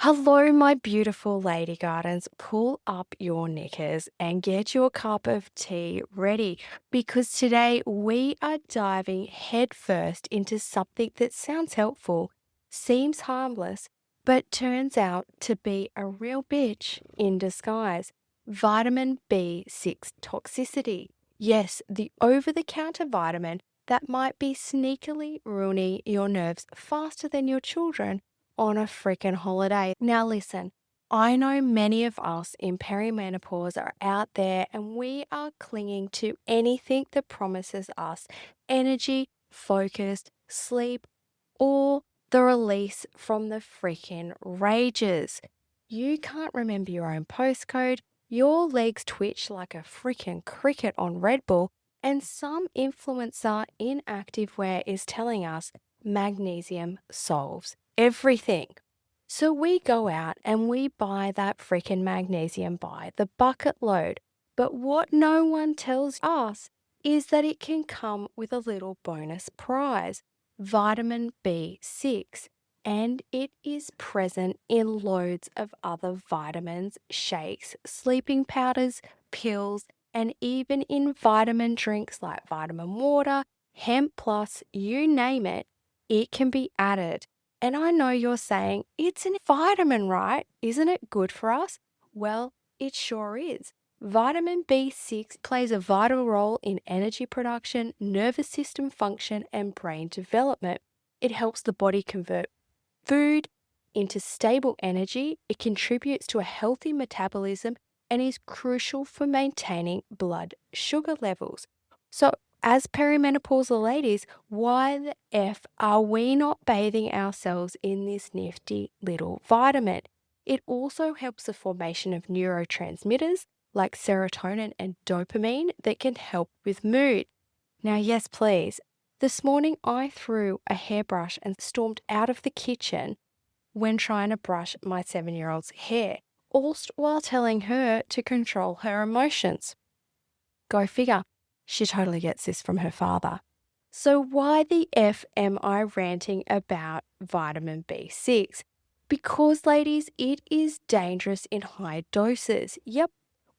Hello, my beautiful lady gardens. Pull up your knickers and get your cup of tea ready because today we are diving headfirst into something that sounds helpful, seems harmless, but turns out to be a real bitch in disguise. Vitamin B6 toxicity. Yes, the over the counter vitamin that might be sneakily ruining your nerves faster than your children on a freaking holiday. Now, listen, I know many of us in perimenopause are out there and we are clinging to anything that promises us energy, focus, sleep, or the release from the freaking rages. You can't remember your own postcode, your legs twitch like a freaking cricket on Red Bull, and some influencer in activewear is telling us magnesium solves everything. So we go out and we buy that freaking magnesium by the bucket load. But what no one tells us is that it can come with a little bonus prize, vitamin B6, and it is present in loads of other vitamins, shakes, sleeping powders, pills, and even in vitamin drinks like vitamin water, hemp plus, you name it, it can be added. And I know you're saying, it's a vitamin, right? Isn't it good for us? Well, it sure is. Vitamin B6 plays a vital role in energy production, nervous system function, and brain development. It helps the body convert food into stable energy. It contributes to a healthy metabolism and is crucial for maintaining blood sugar levels. So, as perimenopausal ladies, why the F are we not bathing ourselves in this nifty little vitamin? It also helps the formation of neurotransmitters like serotonin and dopamine that can help with mood. Now, yes, please. This morning I threw a hairbrush and stormed out of the kitchen when trying to brush my 7-year-old's hair, all while telling her to control her emotions. Go figure. She totally gets this from her father. So why the F am I ranting about vitamin B6? Because, ladies, it is dangerous in high doses. Yep,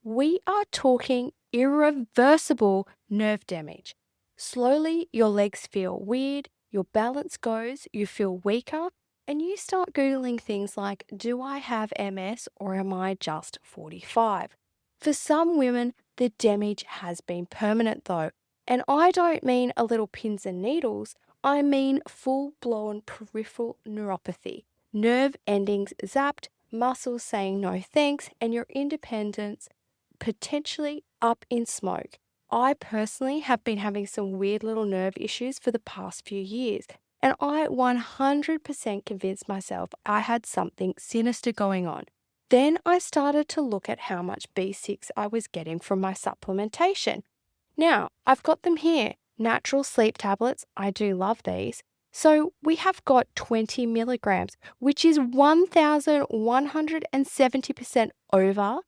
we are talking irreversible nerve damage. Slowly, your legs feel weird, your balance goes, you feel weaker, and you start Googling things like, do I have MS or am I just 45? For some women, the damage has been permanent though. And I don't mean a little pins and needles, I mean full blown peripheral neuropathy. Nerve endings zapped, muscles saying no thanks, and your independence potentially up in smoke. I personally have been having some weird little nerve issues for the past few years, and I 100% convinced myself I had something sinister going on. Then I started to look at how much B6 I was getting from my supplementation. Now, I've got them here. Natural sleep tablets, I do love these. So we have got 20 milligrams, which is 1,170% over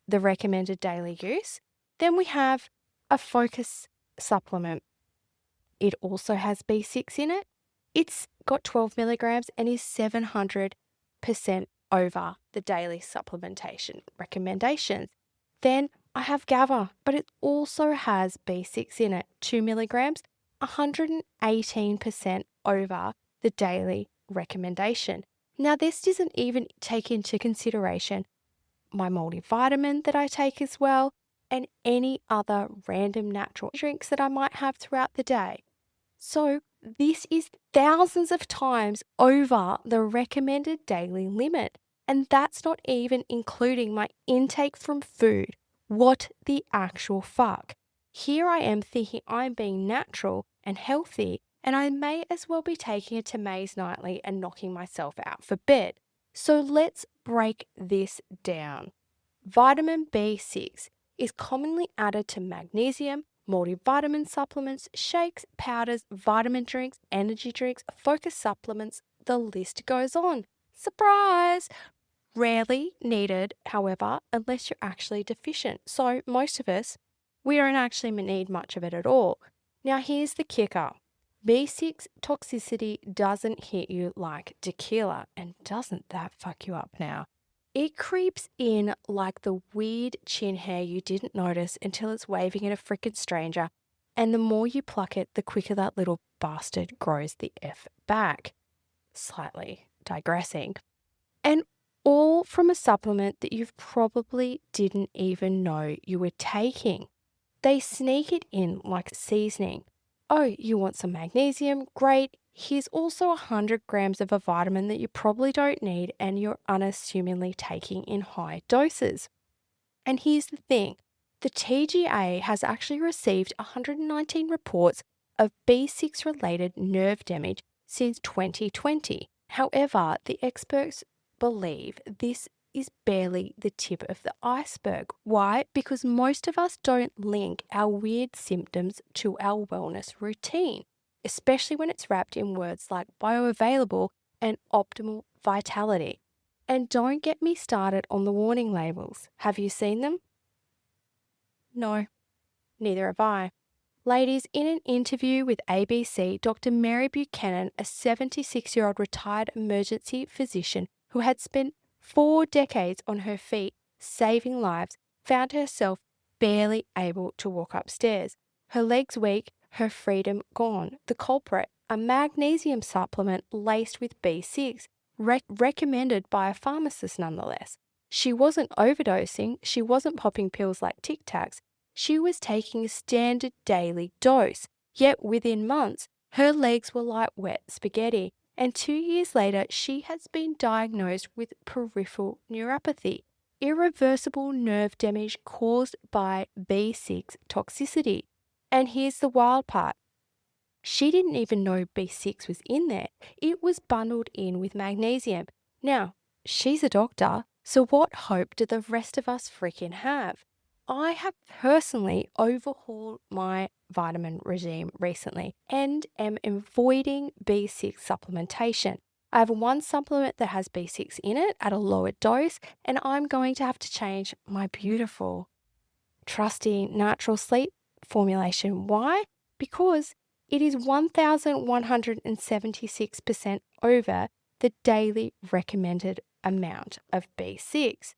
the recommended daily use. Then we have a focus supplement. It also has B6 in it. It's got 12 milligrams and is 700% over the daily supplementation recommendations. Then I have GABA, but it also has B6 in it, 2 milligrams, 118% over the daily recommendation. Now, this doesn't even take into consideration my multivitamin that I take as well, and any other random natural drinks that I might have throughout the day. So, this is thousands of times over the recommended daily limit. And that's not even including my intake from food. What the actual fuck? Here I am thinking I'm being natural and healthy, and I may as well be taking a Tamaze nightly and knocking myself out for bed. So let's break this down. Vitamin B6 is commonly added to magnesium, multivitamin supplements, shakes, powders, vitamin drinks, energy drinks, focus supplements, the list goes on. Surprise! Rarely needed, however, unless you're actually deficient. So most of us, we don't actually need much of it at all. Now here's the kicker. B6 toxicity doesn't hit you like tequila, and doesn't that fuck you up now? It creeps in like the weird chin hair you didn't notice until it's waving at a freaking stranger, and the more you pluck it, the quicker that little bastard grows the F back. Slightly digressing. And all from a supplement that you've probably didn't even know you were taking. They sneak it in like seasoning. Oh, you want some magnesium? Great. Here's also 100 grams of a vitamin that you probably don't need and you're unassumingly taking in high doses. And here's the thing, the TGA has actually received 119 reports of B6 related nerve damage since 2020. However, the experts believe this is barely the tip of the iceberg. Why? Because most of us don't link our weird symptoms to our wellness routine, especially when it's wrapped in words like bioavailable and optimal vitality. And don't get me started on the warning labels. Have you seen them? No, neither have I. Ladies, in an interview with ABC, Dr. Mary Buchanan, a 76-year-old retired emergency physician who had spent 4 decades on her feet saving lives, found herself barely able to walk upstairs. Her legs weak, her freedom gone. The culprit, a magnesium supplement laced with B6, recommended by a pharmacist nonetheless. She wasn't overdosing, she wasn't popping pills like Tic Tacs, she was taking a standard daily dose. Yet within months, her legs were like wet spaghetti, and 2 years later, she has been diagnosed with peripheral neuropathy, irreversible nerve damage caused by B6 toxicity. And here's the wild part. She didn't even know B6 was in there. It was bundled in with magnesium. Now, she's a doctor, so what hope do the rest of us freaking have? I have personally overhauled my vitamin regime recently and am avoiding B6 supplementation. I have one supplement that has B6 in it at a lower dose, and I'm going to have to change my beautiful, trusty natural sleep formulation. Why? Because it is 1,176% over the daily recommended amount of B6.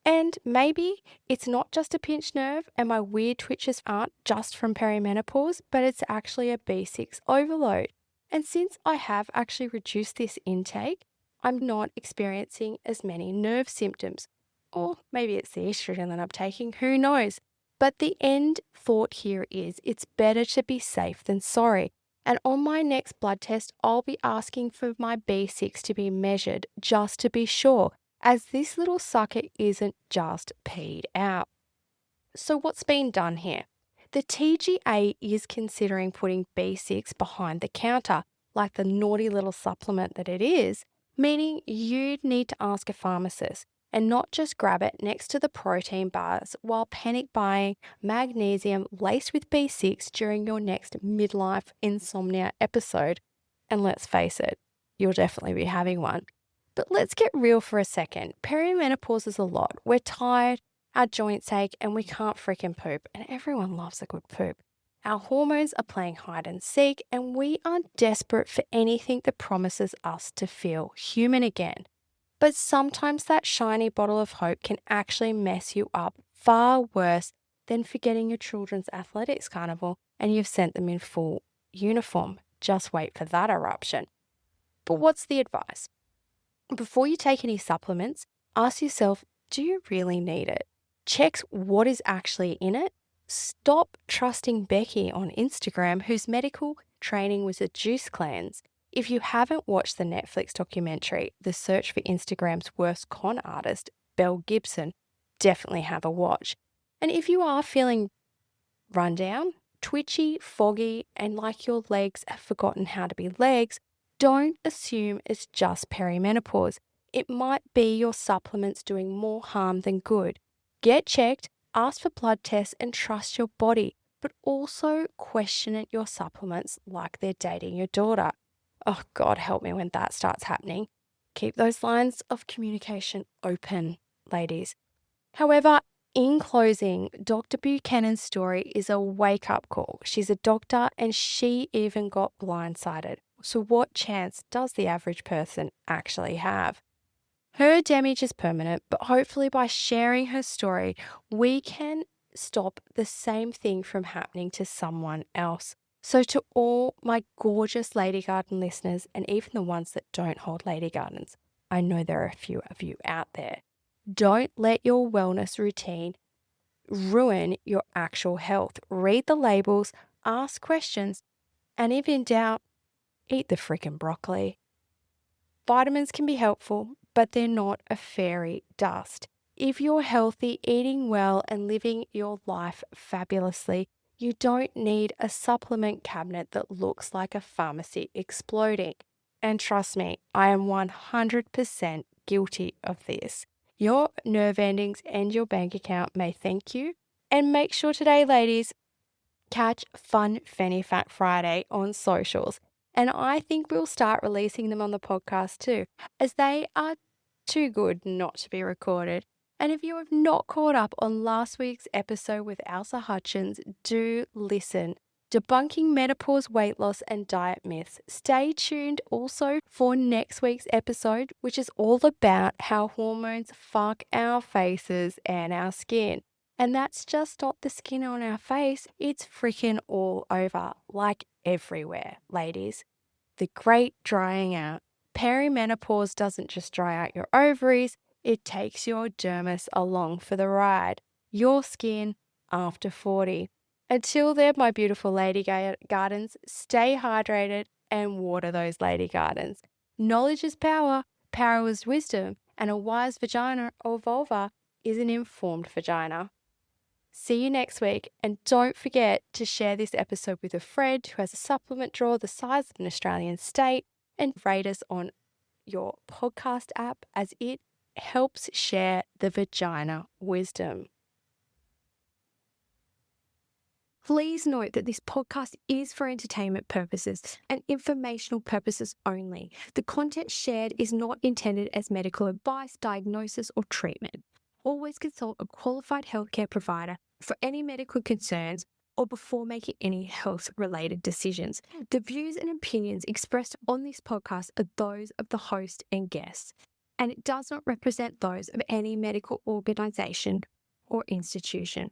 And maybe it's not just a pinched nerve and my weird twitches aren't just from perimenopause, but it's actually a B6 overload. And since I have actually reduced this intake, I'm not experiencing as many nerve symptoms. Or maybe it's the estrogen that I'm taking, who knows? But the end thought here is it's better to be safe than sorry. And on my next blood test, I'll be asking for my B6 to be measured just to be sure, as this little sucker isn't just peed out. So what's been done here? The TGA is considering putting B6 behind the counter, like the naughty little supplement that it is, meaning you'd need to ask a pharmacist and not just grab it next to the protein bars while panic buying magnesium laced with B6 during your next midlife insomnia episode. And let's face it, you'll definitely be having one. But let's get real for a second. Perimenopause is a lot. We're tired, our joints ache, and we can't freaking poop. And everyone loves a good poop. Our hormones are playing hide and seek, and we are desperate for anything that promises us to feel human again. But sometimes that shiny bottle of hope can actually mess you up far worse than forgetting your children's athletics carnival and you've sent them in full uniform. Just wait for that eruption. But what's the advice? Before you take any supplements, ask yourself, do you really need it? Check what is actually in it. Stop trusting Becky on Instagram, whose medical training was a juice cleanse. If you haven't watched the Netflix documentary, The Search for Instagram's Worst Con Artist, Belle Gibson, definitely have a watch. And if you are feeling run down, twitchy, foggy, and like your legs have forgotten how to be legs, don't assume it's just perimenopause. It might be your supplements doing more harm than good. Get checked, ask for blood tests, and trust your body, but also question your supplements like they're dating your daughter. Oh, God, help me when that starts happening. Keep those lines of communication open, ladies. However, In closing, Dr. Buchanan's story is a wake-up call. She's a doctor and she even got blindsided. So what chance does the average person actually have? Her damage is permanent, but hopefully by sharing her story, we can stop the same thing from happening to someone else. So to all my gorgeous Lady Garden listeners, and even the ones that don't hold Lady Gardens, I know there are a few of you out there. Don't let your wellness routine ruin your actual health. Read the labels, ask questions, and if in doubt, eat the freaking broccoli. Vitamins can be helpful, but they're not a fairy dust. If you're healthy, eating well, and living your life fabulously, you don't need a supplement cabinet that looks like a pharmacy exploding. And trust me, I am 100% guilty of this. Your nerve endings and your bank account may thank you. And make sure today, ladies, catch Fun Fanny Fat Friday on socials. And I think we'll start releasing them on the podcast too, as they are too good not to be recorded. And if you have not caught up on last week's episode with Elsa Hutchins, do listen. Debunking menopause, weight loss, and diet myths. Stay tuned also for next week's episode, which is all about how hormones fuck our faces and our skin. And that's just not the skin on our face, it's freaking all over, like everywhere, ladies. The great drying out. Perimenopause doesn't just dry out your ovaries, it takes your dermis along for the ride. Your skin after 40. Until then, my beautiful lady gardens, stay hydrated and water those lady gardens. Knowledge is power, power is wisdom, and a wise vagina or vulva is an informed vagina. See you next week, and don't forget to share this episode with a friend who has a supplement drawer the size of an Australian state, and rate us on your podcast app as it helps share the vagina wisdom. Please note that this podcast is for entertainment purposes and informational purposes only. The content shared is not intended as medical advice, diagnosis, or treatment. Always consult a qualified healthcare provider for any medical concerns or before making any health-related decisions. The views and opinions expressed on this podcast are those of the host and guests, and it does not represent those of any medical organization or institution.